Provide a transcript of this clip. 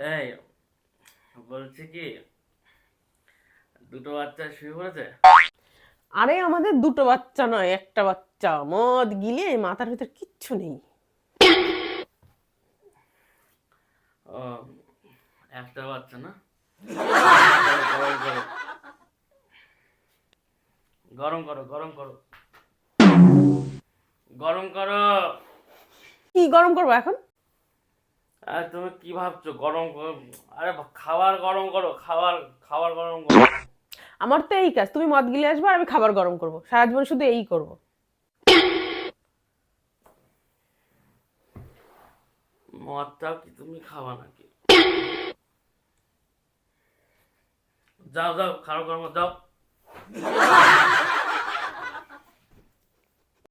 এই বলছি কি, দুটো বাচ্চা শুয়ে পড়েছে। আরে আমাদের দুটো বাচ্চা নয়, একটা বাচ্চা। মদ গিলে মাথার ভিতর কিচ্ছু নেই। ও, একটা বাচ্চা না? গরম করো, গরম করো, গরম করো। কি গরম করবো এখন? আরে তুমি কি ভাবছো গরম করো? আরে খাবার গরম করো, খাবার খাবার গরম করো। আমার তো এই কাজ, তুমি মদ গিলে আসবে আর আমি খাবার গরম করব, সারা জীবন শুধু এই করব। মদটাও কি তুমি খাবা নাকি? যাও যাও, খাবার গরম করো, যাও।